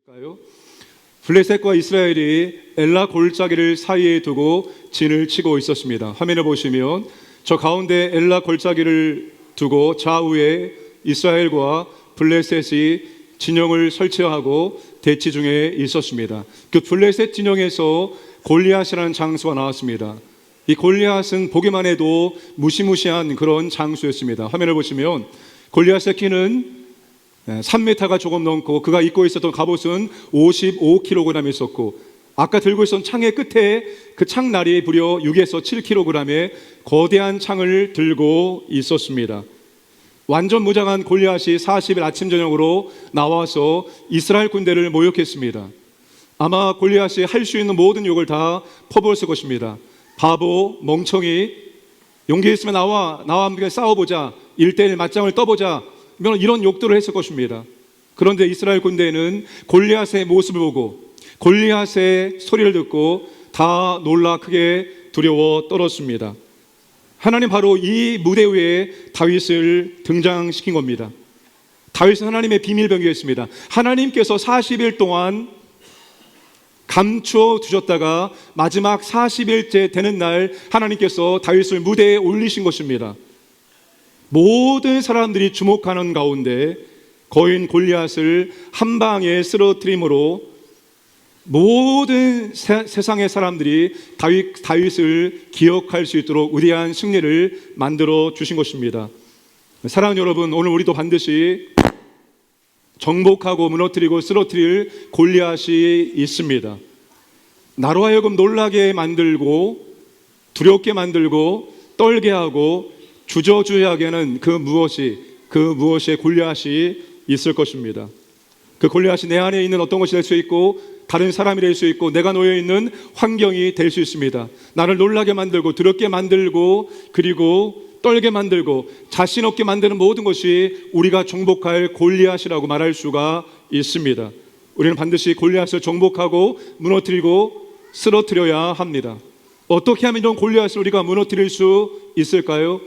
볼까요? 블레셋과 이스라엘이 엘라 골짜기를 사이에 두고 진을 치고 있었습니다. 화면을 보시면 저 가운데 엘라 골짜기를 두고 좌우에 이스라엘과 블레셋이 진영을 설치하고 대치 중에 있었습니다. 그 블레셋 진영에서 골리앗이라는 장수가 나왔습니다. 이 골리앗은 보기만 해도 무시무시한 그런 장수였습니다. 화면을 보시면 골리앗의 키는 3m가 조금 넘고 그가 입고 있었던 갑옷은 55kg 있었고 아까 들고 있었던 창의 끝에 그 창날이 무려 6에서 7kg의 거대한 창을 들고 있었습니다. 완전 무장한 골리앗이 40일 아침 저녁으로 나와서 이스라엘 군대를 모욕했습니다. 아마 골리앗이 할 수 있는 모든 욕을 다 퍼부었을 것입니다. 바보, 멍청이, 용기 있으면 나와 함께 싸워보자, 1대1 맞짱을 떠보자, 이런 욕들을 했을 것입니다. 그런데 이스라엘 군대는 골리앗의 모습을 보고 골리앗의 소리를 듣고 다 놀라 크게 두려워 떨었습니다. 하나님 바로 이 무대 위에 다윗을 등장시킨 겁니다. 다윗은 하나님의 비밀병기였습니다. 하나님께서 40일 동안 감추어 두셨다가 마지막 40일째 되는 날 하나님께서 다윗을 무대에 올리신 것입니다. 모든 사람들이 주목하는 가운데 거인 골리앗을 한 방에 쓰러뜨림으로 모든 세상의 사람들이 다윗을 기억할 수 있도록 위대한 승리를 만들어 주신 것입니다. 사랑하는 여러분, 오늘 우리도 반드시 정복하고 무너뜨리고 쓰러뜨릴 골리앗이 있습니다. 나로 하여금 놀라게 만들고 두렵게 만들고 떨게 하고 주저주저하게 하는 그 무엇이 골리앗이 있을 것입니다. 그 골리앗이 내 안에 있는 어떤 것이 될 수 있고 다른 사람이 될 수 있고 내가 놓여있는 환경이 될 수 있습니다. 나를 놀라게 만들고 두렵게 만들고 그리고 떨게 만들고 자신 없게 만드는 모든 것이 우리가 정복할 골리앗이라고 말할 수가 있습니다. 우리는 반드시 골리앗을 정복하고 무너뜨리고 쓰러뜨려야 합니다. 어떻게 하면 이런 골리앗을 우리가 무너뜨릴 수 있을까요?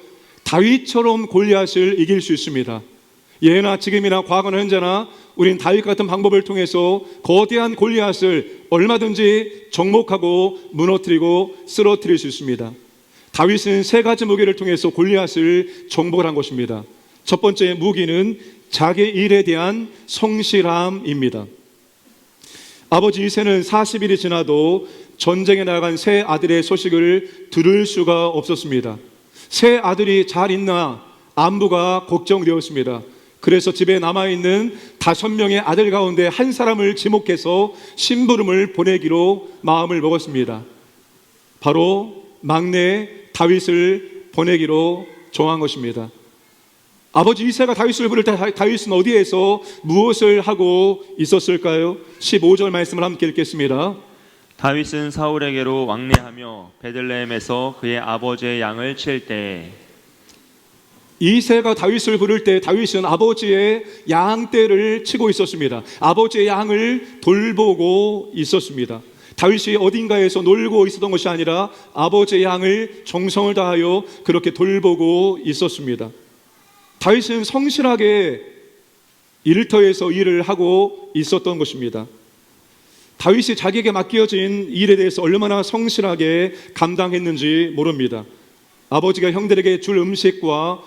다윗처럼 골리앗을 이길 수 있습니다. 예나 지금이나 과거나 현재나 우리는 다윗 같은 방법을 통해서 거대한 골리앗을 얼마든지 정복하고 무너뜨리고 쓰러뜨릴 수 있습니다. 다윗은 세 가지 무기를 통해서 골리앗을 정복을 한 것입니다. 첫 번째 무기는 자기 일에 대한 성실함입니다. 아버지 이새는 40일이 지나도 전쟁에 나간 세 아들의 소식을 들을 수가 없었습니다. 세 아들이 잘 있나 안부가 걱정되었습니다. 그래서 집에 남아있는 5명의 아들 가운데 한 사람을 지목해서 심부름을 보내기로 마음을 먹었습니다. 바로 막내 다윗을 보내기로 정한 것입니다. 아버지 이새가 다윗을 부를 때 다윗은 어디에서 무엇을 하고 있었을까요? 15절 말씀을 함께 읽겠습니다. 다윗은 사울에게로 왕래하며 베들레헴에서 그의 아버지의 양을 칠 때, 이새가 다윗을 부를 때 다윗은 아버지의 양떼를 치고 있었습니다. 아버지의 양을 돌보고 있었습니다. 다윗이 어딘가에서 놀고 있었던 것이 아니라 아버지의 양을 정성을 다하여 그렇게 돌보고 있었습니다. 다윗은 성실하게 일터에서 일을 하고 있었던 것입니다. 다윗이 자기에게 맡겨진 일에 대해서 얼마나 성실하게 감당했는지 모릅니다. 아버지가 형들에게 줄 음식과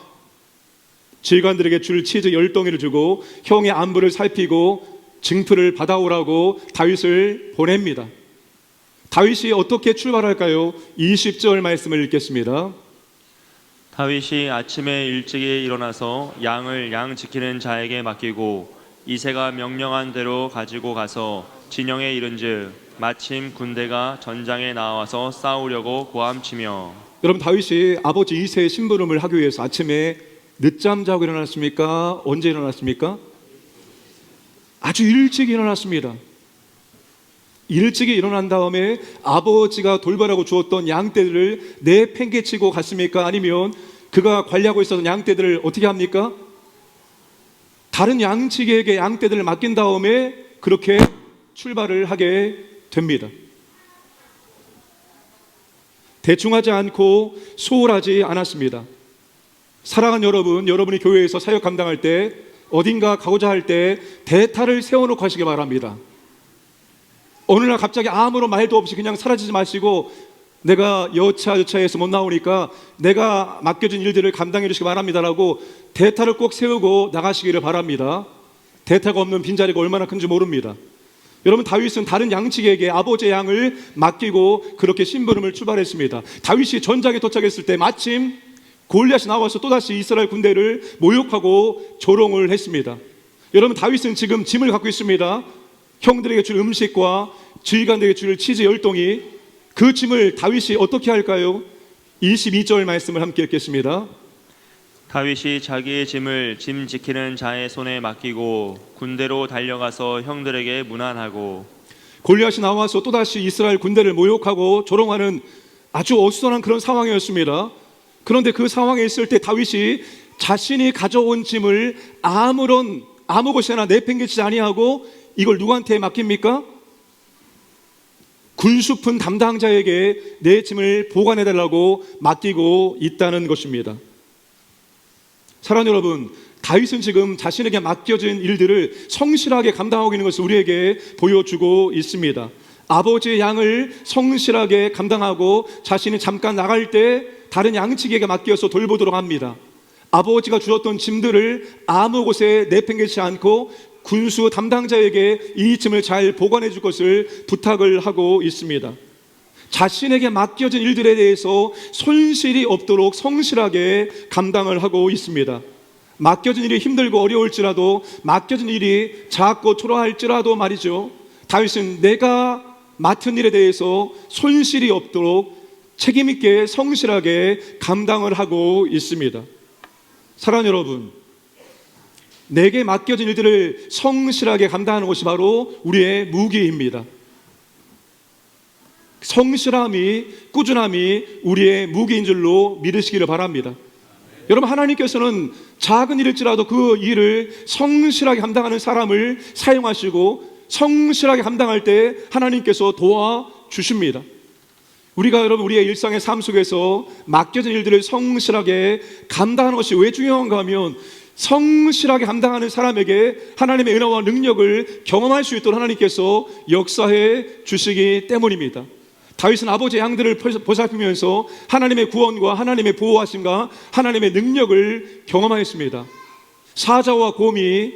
지휘관들에게 줄 치즈 10덩이를 주고 형의 안부를 살피고 증표를 받아오라고 다윗을 보냅니다. 다윗이 어떻게 출발할까요? 20절 말씀을 읽겠습니다. 다윗이 아침에 일찍이 일어나서 양을 양 지키는 자에게 맡기고 이새가 명령한 대로 가지고 가서 진영에 이른즉 마침 군대가 전장에 나와서 싸우려고 고함치며. 여러분, 다윗이 아버지 이새의 심부름을 하기 위해서 아침에 늦잠 자고 일어났습니까? 언제 일어났습니까? 아주 일찍 일어났습니다. 일찍이 일어난 다음에 아버지가 돌보라고 주었던 양떼들을 내팽개치고 갔습니까? 아니면 그가 관리하고 있었던 양떼들을 어떻게 합니까? 다른 양치기에게 양떼들을 맡긴 다음에 그렇게 출발을 하게 됩니다. 대충 하지 않고 소홀하지 않았습니다. 사랑하는 여러분, 여러분이 교회에서 사역 감당할 때 어딘가 가고자 할 때 대타를 세워놓고 하시기 바랍니다. 어느 날 갑자기 아무런 말도 없이 그냥 사라지지 마시고 내가 여차여차해서 못 나오니까 내가 맡겨진 일들을 감당해 주시기 바랍니다라고 대타를 꼭 세우고 나가시기를 바랍니다. 대타가 없는 빈자리가 얼마나 큰지 모릅니다. 여러분, 다윗은 다른 양측에게 아버지의 양을 맡기고 그렇게 심부름을 출발했습니다. 다윗이 전장에 도착했을 때 마침 골리앗이 나와서 또다시 이스라엘 군대를 모욕하고 조롱을 했습니다. 여러분, 다윗은 지금 짐을 갖고 있습니다. 형들에게 줄 음식과 지휘관들에게 줄 치즈 10동이. 그 짐을 다윗이 어떻게 할까요? 22절 말씀을 함께 읽겠습니다. 다윗이 자기의 짐을 짐 지키는 자의 손에 맡기고 군대로 달려가서 형들에게 문안하고. 골리앗이 나와서 또다시 이스라엘 군대를 모욕하고 조롱하는 아주 어수선한 그런 상황이었습니다. 그런데 그 상황에 있을 때 다윗이 자신이 가져온 짐을 아무 곳에나 내팽개치지 아니하고 이걸 누구한테 맡깁니까? 군수품 담당자에게 내 짐을 보관해달라고 맡기고 있다는 것입니다. 사랑하는 여러분, 다윗은 지금 자신에게 맡겨진 일들을 성실하게 감당하고 있는 것을 우리에게 보여주고 있습니다. 아버지의 양을 성실하게 감당하고 자신이 잠깐 나갈 때 다른 양측에게 맡겨서 돌보도록 합니다. 아버지가 주셨던 짐들을 아무 곳에 내팽개치지 않고 군수 담당자에게 이 짐을 잘 보관해 줄 것을 부탁을 하고 있습니다. 자신에게 맡겨진 일들에 대해서 손실이 없도록 성실하게 감당을 하고 있습니다. 맡겨진 일이 힘들고 어려울지라도, 맡겨진 일이 작고 초라할지라도 말이죠, 다윗은 내가 맡은 일에 대해서 손실이 없도록 책임 있게 성실하게 감당을 하고 있습니다. 사랑하는 여러분, 내게 맡겨진 일들을 성실하게 감당하는 것이 바로 우리의 무기입니다. 성실함이, 꾸준함이 우리의 무기인 줄로 믿으시기를 바랍니다. 여러분, 하나님께서는 작은 일일지라도 그 일을 성실하게 감당하는 사람을 사용하시고 성실하게 감당할 때 하나님께서 도와주십니다. 우리가 여러분 우리의 일상의 삶 속에서 맡겨진 일들을 성실하게 감당하는 것이 왜 중요한가 하면 성실하게 감당하는 사람에게 하나님의 은혜와 능력을 경험할 수 있도록 하나님께서 역사해 주시기 때문입니다. 다윗은 아버지의 양들을 보살피면서 하나님의 구원과 하나님의 보호하심과 하나님의 능력을 경험하였습니다. 사자와 곰이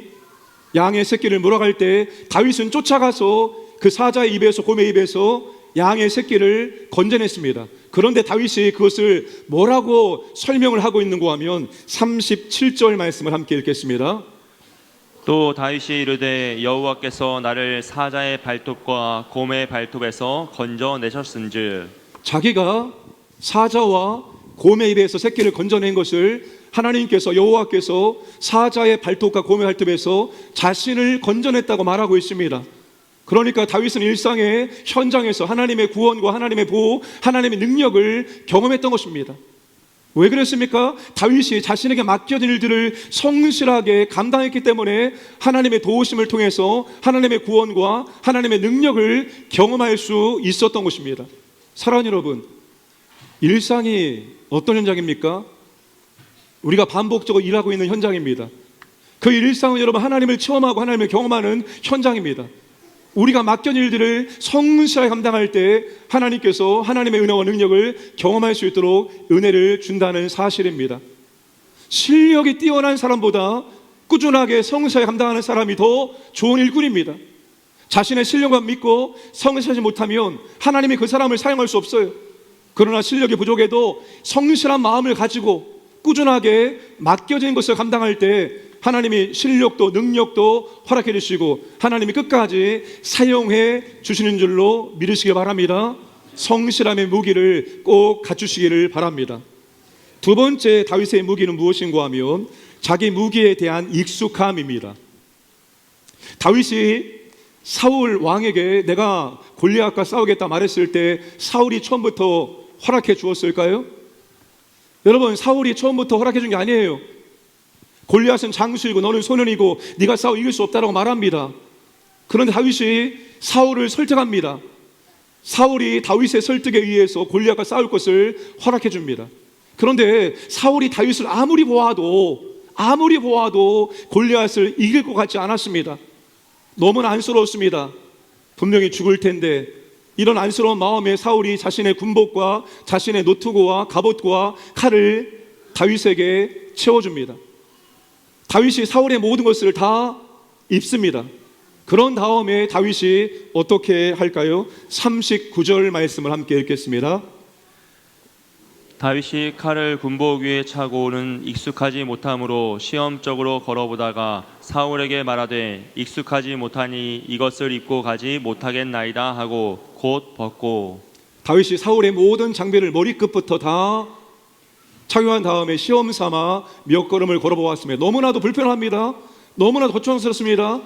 양의 새끼를 몰아갈 때 다윗은 쫓아가서 그 사자의 입에서, 곰의 입에서 양의 새끼를 건져냈습니다. 그런데 다윗이 그것을 뭐라고 설명을 하고 있는가 하면 37절 말씀을 함께 읽겠습니다. 또 다윗이 이르되 여호와께서 나를 사자의 발톱과 곰의 발톱에서 건져내셨은즉. 자기가 사자와 곰의 입에서 새끼를 건져낸 것을 하나님께서, 여호와께서 사자의 발톱과 곰의 발톱에서 자신을 건져냈다고 말하고 있습니다. 그러니까 다윗은 일상의 현장에서 하나님의 구원과 하나님의 보호, 하나님의 능력을 경험했던 것입니다. 왜 그랬습니까? 다윗이 자신에게 맡겨진 일들을 성실하게 감당했기 때문에 하나님의 도우심을 통해서 하나님의 구원과 하나님의 능력을 경험할 수 있었던 것입니다. 사랑하는 여러분, 일상이 어떤 현장입니까? 우리가 반복적으로 일하고 있는 현장입니다. 그 일상은 여러분 하나님을 체험하고 하나님을 경험하는 현장입니다. 우리가 맡겨진 일들을 성실하게 감당할 때 하나님께서 하나님의 은혜와 능력을 경험할 수 있도록 은혜를 준다는 사실입니다. 실력이 뛰어난 사람보다 꾸준하게 성실하게 감당하는 사람이 더 좋은 일꾼입니다. 자신의 실력만 믿고 성실하지 못하면 하나님이 그 사람을 사용할 수 없어요. 그러나 실력이 부족해도 성실한 마음을 가지고 꾸준하게 맡겨진 것을 감당할 때 하나님이 실력도 능력도 허락해 주시고 하나님이 끝까지 사용해 주시는 줄로 믿으시기 바랍니다. 성실함의 무기를 꼭 갖추시기를 바랍니다. 두 번째 다윗의 무기는 무엇인가 하면 자기 무기에 대한 익숙함입니다. 다윗이 사울 왕에게 내가 골리앗과 싸우겠다 말했을 때 사울이 처음부터 허락해 주었을까요? 여러분, 사울이 처음부터 허락해 준 게 아니에요. 골리앗은 장수이고 너는 소년이고 네가 싸워 이길 수 없다라고 말합니다. 그런데 다윗이 사울을 설득합니다. 사울이 다윗의 설득에 의해서 골리앗과 싸울 것을 허락해 줍니다. 그런데 사울이 다윗을 아무리 보아도 골리앗을 이길 것 같지 않았습니다. 너무나 안쓰러웠습니다. 분명히 죽을 텐데, 이런 안쓰러운 마음에 사울이 자신의 군복과 자신의 노트고와 갑옷과 칼을 다윗에게 채워줍니다. 다윗이 사울의 모든 것을 다 입습니다. 그런 다음에 다윗이 어떻게 할까요? 39절 말씀을 함께 읽겠습니다. 다윗이 칼을 군복 위에 차고는 익숙하지 못함으로 시험적으로 걸어보다가 사울에게 말하되 익숙하지 못하니 이것을 입고 가지 못하겠나이다 하고 곧 벗고. 다윗이 사울의 모든 장비를 머리끝부터 다 착용한 다음에 시험 삼아 몇 걸음을 걸어보았습니다. 너무나도 불편합니다. 너무나도 거추장스럽습니다.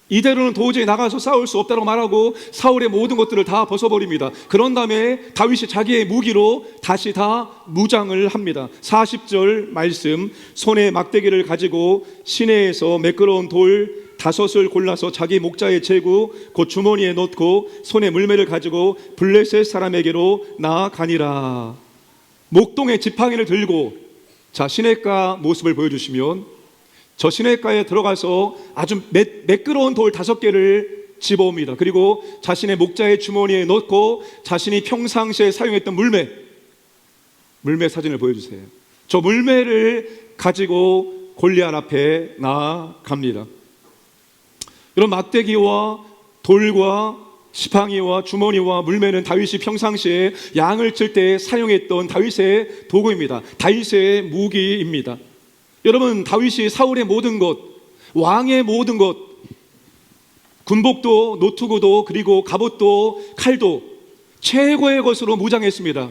이대로는 도저히 나가서 싸울 수 없다고 말하고 사울의 모든 것들을 다 벗어버립니다. 그런 다음에 다윗이 자기의 무기로 다시 다 무장을 합니다. 40절 말씀, 손에 막대기를 가지고 시내에서 매끄러운 돌 5을 골라서 자기 목자에 재고 곧 주머니에 넣고 손에 물매를 가지고 블레셋 사람에게로 나아가니라. 목동에 지팡이를 들고, 자, 시냇가 모습을 보여주시면, 저 시냇가에 들어가서 아주 매끄러운 돌 5개를 집어옵니다. 그리고 자신의 목자의 주머니에 넣고 자신이 평상시에 사용했던 물매 사진을 보여주세요. 저 물매를 가지고 골리앗 앞에 나아갑니다. 이런 막대기와 돌과 지팡이와 주머니와 물매는 다윗이 평상시에 양을 칠 때 사용했던 다윗의 도구입니다. 다윗의 무기입니다. 여러분, 다윗이 사울의 모든 것, 왕의 모든 것, 군복도 노트구도 그리고 갑옷도 칼도 최고의 것으로 무장했습니다.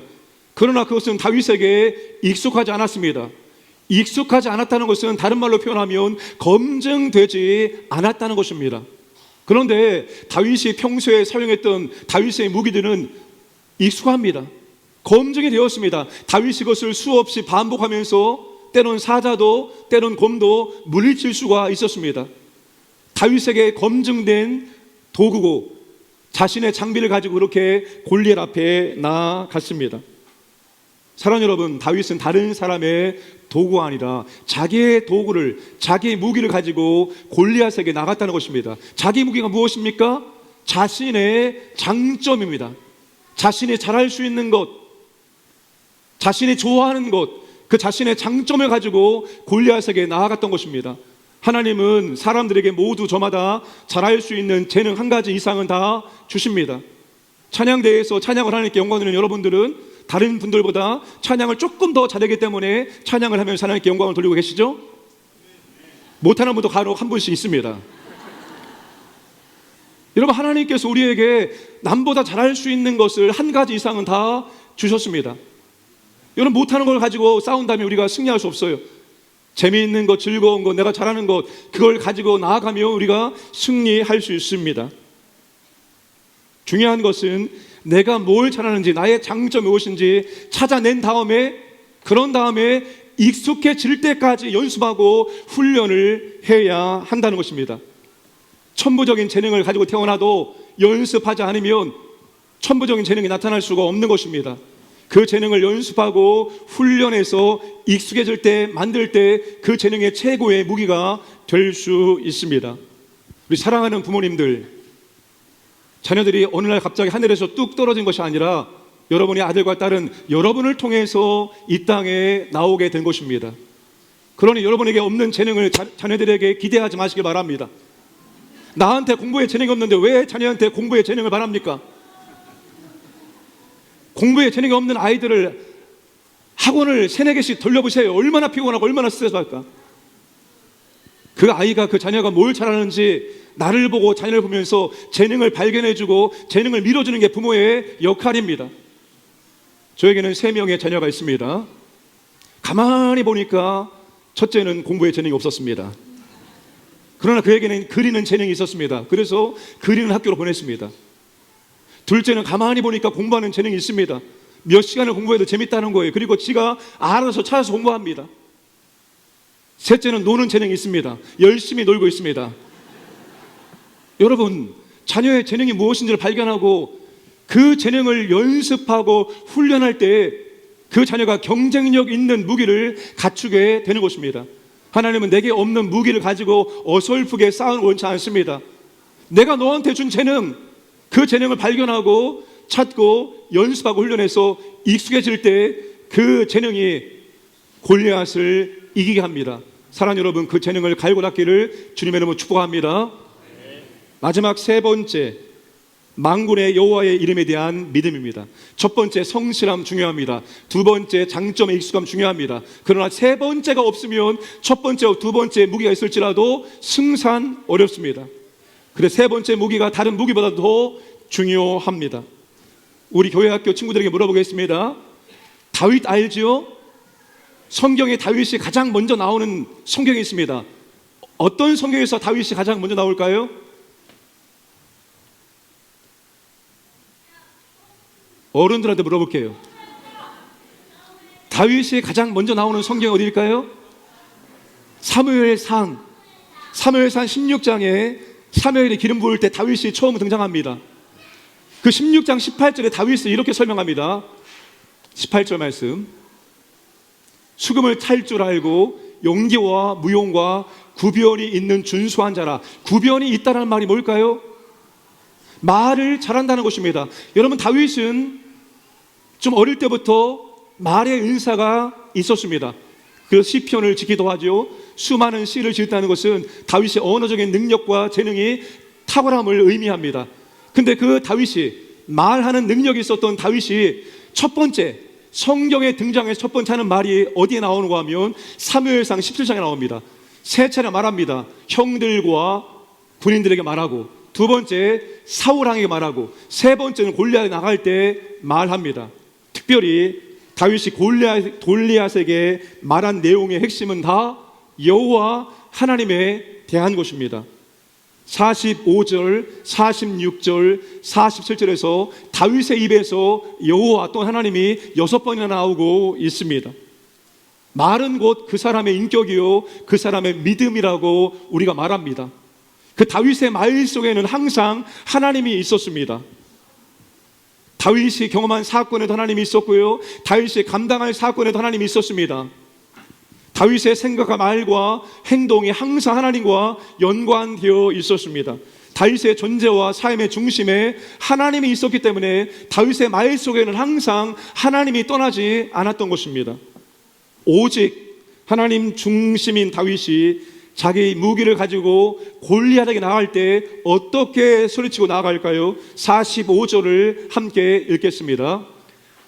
그러나 그것은 다윗에게 익숙하지 않았습니다. 익숙하지 않았다는 것은 다른 말로 표현하면 검증되지 않았다는 것입니다. 그런데 다윗이 평소에 사용했던 다윗의 무기들은 익숙합니다. 검증이 되었습니다. 다윗이 이것을 수없이 반복하면서 때론 사자도 때론 곰도 물리칠 수가 있었습니다. 다윗에게 검증된 도구고 자신의 장비를 가지고 그렇게 골리앗 앞에 나아갔습니다. 사랑하는 여러분, 다윗은 다른 사람의 도구가 아니라 자기의 도구를, 자기의 무기를 가지고 골리앗에게 나갔다는 것입니다. 자기 무기가 무엇입니까? 자신의 장점입니다. 자신이 잘할 수 있는 것, 자신이 좋아하는 것, 그 자신의 장점을 가지고 골리앗에게 나아갔던 것입니다. 하나님은 사람들에게 모두 저마다 잘할 수 있는 재능 한 가지 이상은 다 주십니다. 찬양대회에서 찬양을 하나님께 영광 드리는 여러분들은 다른 분들보다 찬양을 조금 더 잘하기 때문에 찬양을 하면서 하나님께 영광을 돌리고 계시죠? 못하는 분도 간혹 한 분씩 있습니다. 여러분, 하나님께서 우리에게 남보다 잘할 수 있는 것을 한 가지 이상은 다 주셨습니다. 여러분, 못하는 걸 가지고 싸운다면 우리가 승리할 수 없어요. 재미있는 것, 즐거운 것, 내가 잘하는 것, 그걸 가지고 나아가면 우리가 승리할 수 있습니다. 중요한 것은 내가 뭘 잘하는지, 나의 장점이 무엇인지 찾아낸 다음에, 그런 다음에 익숙해질 때까지 연습하고 훈련을 해야 한다는 것입니다. 천부적인 재능을 가지고 태어나도 연습하지 않으면 천부적인 재능이 나타날 수가 없는 것입니다. 그 재능을 연습하고 훈련해서 익숙해질 때, 만들 때 그 재능의 최고의 무기가 될 수 있습니다. 우리 사랑하는 부모님들, 자녀들이 어느 날 갑자기 하늘에서 뚝 떨어진 것이 아니라 여러분의 아들과 딸은 여러분을 통해서 이 땅에 나오게 된 것입니다. 그러니 여러분에게 없는 재능을 자녀들에게 기대하지 마시길 바랍니다. 나한테 공부에 재능이 없는데 왜 자녀한테 공부에 재능을 바랍니까? 공부에 재능이 없는 아이들을 학원을 3-4개씩 돌려보세요. 얼마나 피곤하고 얼마나 스트레스 받을까? 그 아이가, 그 자녀가 뭘 잘하는지 나를 보고 자녀를 보면서 재능을 발견해주고 재능을 밀어주는 게 부모의 역할입니다. 저에게는 3명의 자녀가 있습니다. 가만히 보니까 첫째는 공부에 재능이 없었습니다. 그러나 그에게는 그리는 재능이 있었습니다. 그래서 그리는 학교로 보냈습니다. 둘째는 가만히 보니까 공부하는 재능이 있습니다. 몇 시간을 공부해도 재밌다는 거예요. 그리고 지가 알아서 찾아서 공부합니다. 셋째는 노는 재능이 있습니다. 열심히 놀고 있습니다. 여러분, 자녀의 재능이 무엇인지를 발견하고 그 재능을 연습하고 훈련할 때 그 자녀가 경쟁력 있는 무기를 갖추게 되는 것입니다. 하나님은 내게 없는 무기를 가지고 어설프게 싸우는 원치 않습니다. 내가 너한테 준 재능, 그 재능을 발견하고 찾고 연습하고 훈련해서 익숙해질 때 그 재능이 골리앗을 이기게 합니다. 사랑하는 여러분, 그 재능을 갈고 닦기를 주님의 이름으로 축복합니다. 마지막 세 번째, 만군의 여호와의 이름에 대한 믿음입니다. 첫 번째, 성실함 중요합니다. 두 번째, 장점의 익숙함 중요합니다. 그러나 세 번째가 없으면 첫 번째와 두 번째 무기가 있을지라도 승산 어렵습니다. 그래서 세 번째 무기가 다른 무기보다 더 중요합니다. 우리 교회 학교 친구들에게 물어보겠습니다. 다윗 알지요? 성경에 다윗이 가장 먼저 나오는 성경이 있습니다. 어떤 성경에서 다윗이 가장 먼저 나올까요? 어른들한테 물어볼게요. 다윗이 가장 먼저 나오는 성경이 어디일까요? 사무엘상 16장에 사무엘이 기름 부을 때 다윗이 처음 등장합니다. 그 16장 18절에 다윗이 이렇게 설명합니다. 18절 말씀. 수금을 탈 줄 알고 용기와 무용과 구변이 있는 준수한 자라. 구변이 있다는 말이 뭘까요? 말을 잘한다는 것입니다. 여러분, 다윗은 좀 어릴 때부터 말의 은사가 있었습니다. 그래서 시편을 지키기도 하죠. 수많은 시를 지었다는 것은 다윗의 언어적인 능력과 재능이 탁월함을 의미합니다. 근데 그 다윗이, 말하는 능력이 있었던 다윗이 첫 번째, 성경에 등장해서 첫 번째 하는 말이 어디에 나오는가 하면 사무엘상 17장에 나옵니다. 세 차례 말합니다. 형들과 군인들에게 말하고, 두 번째 사울왕에게 말하고, 세 번째는 골리앗에 나갈 때 말합니다. 특별히 다윗이 골리앗에게 말한 내용의 핵심은 다 여호와 하나님에 대한 것입니다. 45절, 46절, 47절에서 다윗의 입에서 여호와 또 하나님이 6번이나 나오고 있습니다. 말은 곧 그 사람의 인격이요 그 사람의 믿음이라고 우리가 말합니다. 그 다윗의 말 속에는 항상 하나님이 있었습니다. 다윗이 경험한 사건에도 하나님이 있었고요, 다윗이 감당할 사건에도 하나님이 있었습니다. 다윗의 생각과 말과 행동이 항상 하나님과 연관되어 있었습니다. 다윗의 존재와 삶의 중심에 하나님이 있었기 때문에 다윗의 말 속에는 항상 하나님이 떠나지 않았던 것입니다. 오직 하나님 중심인 다윗이 자기 무기를 가지고 골리앗에게 나갈 때 어떻게 소리치고 나아갈까요? 45절을 함께 읽겠습니다.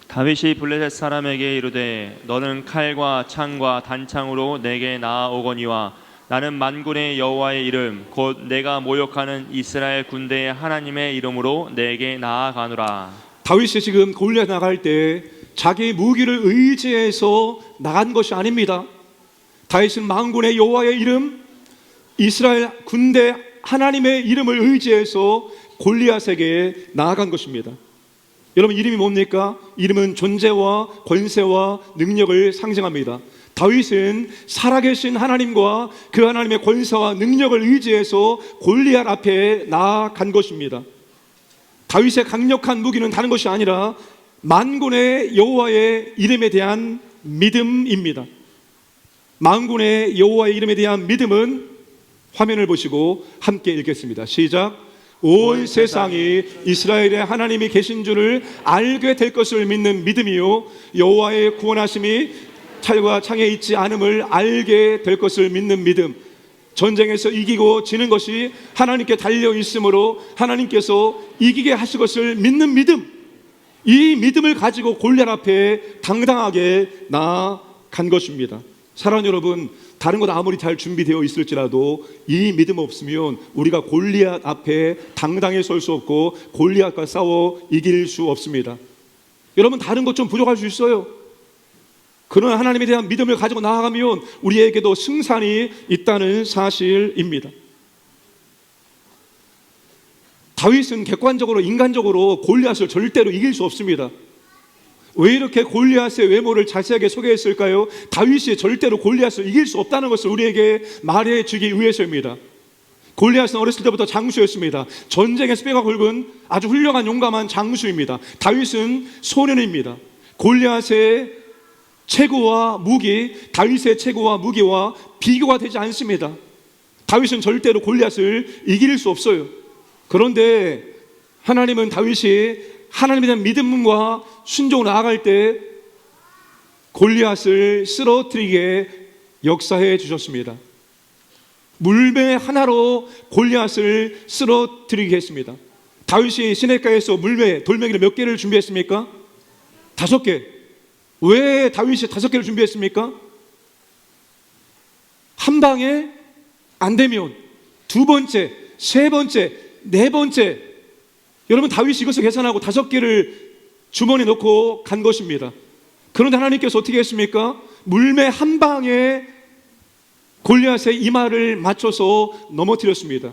다윗이 블레셋 사람에게 이르되 너는 칼과 창과 단창으로 내게 나아오거니와 나는 만군의 여호와의 이름 곧 내가 모욕하는 이스라엘 군대의 하나님의 이름으로 내게 나아가노라. 다윗이 지금 골리앗 나갈 때 자기 무기를 의지해서 나간 것이 아닙니다. 다윗은 만군의 여호와의 이름, 이스라엘 군대 하나님의 이름을 의지해서 골리앗에게 나아간 것입니다. 여러분, 이름이 뭡니까? 이름은 존재와 권세와 능력을 상징합니다. 다윗은 살아계신 하나님과 그 하나님의 권세와 능력을 의지해서 골리앗 앞에 나아간 것입니다. 다윗의 강력한 무기는 다른 것이 아니라 만군의 여호와의 이름에 대한 믿음입니다. 만군의 여호와의 이름에 대한 믿음은 화면을 보시고 함께 읽겠습니다. 시작. 온 세상이 이스라엘의 하나님이 계신 줄을 알게 될 것을 믿는 믿음이요 여호와의 구원하심이 칼과 창에 있지 않음을 알게 될 것을 믿는 믿음. 전쟁에서 이기고 지는 것이 하나님께 달려 있으므로 하나님께서 이기게 하실 것을 믿는 믿음. 이 믿음을 가지고 골리앗 앞에 당당하게 나아간 것입니다. 사랑하는 여러분, 다른 것 아무리 잘 준비되어 있을지라도 이 믿음 없으면 우리가 골리앗 앞에 당당히 설 수 없고 골리앗과 싸워 이길 수 없습니다. 여러분, 다른 것 좀 부족할 수 있어요. 그러나 하나님에 대한 믿음을 가지고 나아가면 우리에게도 승산이 있다는 사실입니다. 다윗은 객관적으로 인간적으로 골리앗을 절대로 이길 수 없습니다. 왜 이렇게 골리앗의 외모를 자세하게 소개했을까요? 다윗이 절대로 골리앗을 이길 수 없다는 것을 우리에게 말해주기 위해서입니다. 골리앗은 어렸을 때부터 장수였습니다. 전쟁에서 뼈가 굵은 아주 훌륭한 용감한 장수입니다. 다윗은 소년입니다. 골리앗의 체구와 무기, 다윗의 체구와 무기와 비교가 되지 않습니다. 다윗은 절대로 골리앗을 이길 수 없어요. 그런데 하나님은 다윗이 하나님에 대한 믿음과 순종으로 나아갈 때 골리앗을 쓰러뜨리게 역사해 주셨습니다. 물매 하나로 골리앗을 쓰러뜨리게 했습니다. 다윗이 시냇가에서 돌멩이를 몇 개를 준비했습니까? 5개. 왜 다윗이 5개를 준비했습니까? 한 방에 안 되면 2번째, 3번째, 4번째. 여러분, 다윗이 이것을 계산하고 5개를 주머니에 넣고 간 것입니다. 그런데 하나님께서 어떻게 했습니까? 물매 한 방에 골리앗의 이마를 맞춰서 넘어뜨렸습니다.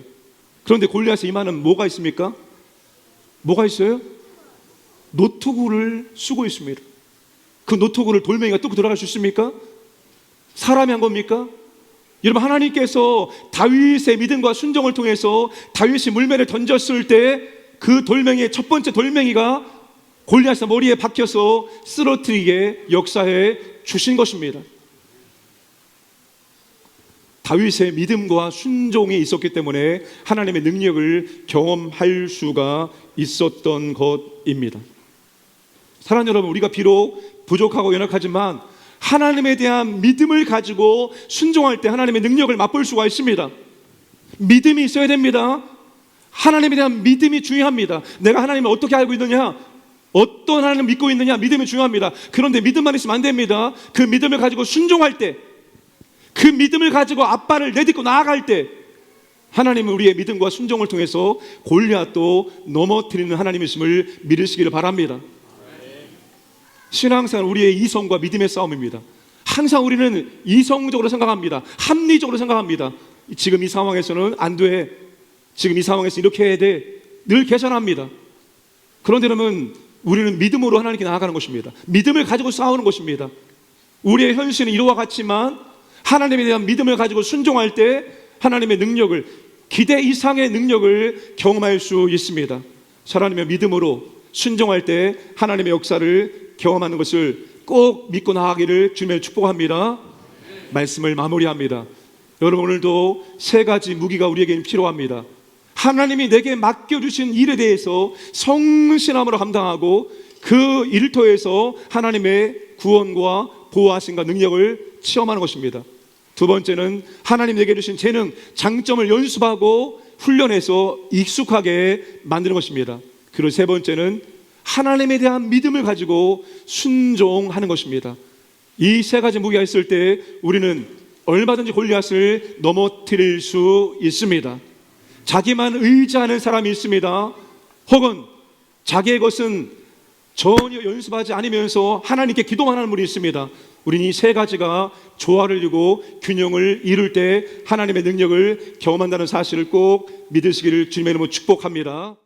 그런데 골리앗의 이마는 뭐가 있습니까? 뭐가 있어요? 노트구를 쓰고 있습니다. 그 노트구를 돌멩이가 뚫고 들어갈 수 있습니까? 사람이 한 겁니까? 여러분, 하나님께서 다윗의 믿음과 순종을 통해서 다윗이 물매를 던졌을 때 그 돌멩이의 첫 번째 돌멩이가 골리앗의 머리에 박혀서 쓰러뜨리게 역사해 주신 것입니다. 다윗의 믿음과 순종이 있었기 때문에 하나님의 능력을 경험할 수가 있었던 것입니다. 사랑하는 여러분, 우리가 비록 부족하고 연약하지만 하나님에 대한 믿음을 가지고 순종할 때 하나님의 능력을 맛볼 수가 있습니다. 믿음이 있어야 됩니다. 하나님에 대한 믿음이 중요합니다. 내가 하나님을 어떻게 알고 있느냐, 어떤 하나님을 믿고 있느냐, 믿음이 중요합니다. 그런데 믿음만 있으면 안 됩니다. 그 믿음을 가지고 순종할 때, 그 믿음을 가지고 앞발을 내딛고 나아갈 때 하나님은 우리의 믿음과 순종을 통해서 골리앗도 넘어뜨리는 하나님이심을 믿으시기를 바랍니다. 신앙생활은 우리의 이성과 믿음의 싸움입니다. 항상 우리는 이성적으로 생각합니다. 합리적으로 생각합니다. 지금 이 상황에서는 안 돼, 지금 이 상황에서 이렇게 해야 돼, 늘 계산합니다. 그런데 여러분, 우리는 믿음으로 하나님께 나아가는 것입니다. 믿음을 가지고 싸우는 것입니다. 우리의 현실은 이와 같지만 하나님에 대한 믿음을 가지고 순종할 때 하나님의 능력을, 기대 이상의 능력을 경험할 수 있습니다. 하나님의 믿음으로 순종할 때 하나님의 역사를 경험하는 것을 꼭 믿고 나아가기를 주님의 축복합니다. 말씀을 마무리합니다. 여러분, 오늘도 3가지 무기가 우리에게 필요합니다. 하나님이 내게 맡겨주신 일에 대해서 성실함으로 감당하고 그 일터에서 하나님의 구원과 보호하심과 능력을 체험하는 것입니다. 2번째는 하나님 내게 주신 재능, 장점을 연습하고 훈련해서 익숙하게 만드는 것입니다. 그리고 3번째는 하나님에 대한 믿음을 가지고 순종하는 것입니다. 이 3가지 무기가 있을 때 우리는 얼마든지 골리앗을 넘어뜨릴 수 있습니다. 자기만 의지하는 사람이 있습니다. 혹은 자기의 것은 전혀 연습하지 않으면서 하나님께 기도만 하는 분이 있습니다. 우리는 이 3가지가 조화를 이루고 균형을 이룰 때 하나님의 능력을 경험한다는 사실을 꼭 믿으시기를 주님의 이름으로 축복합니다.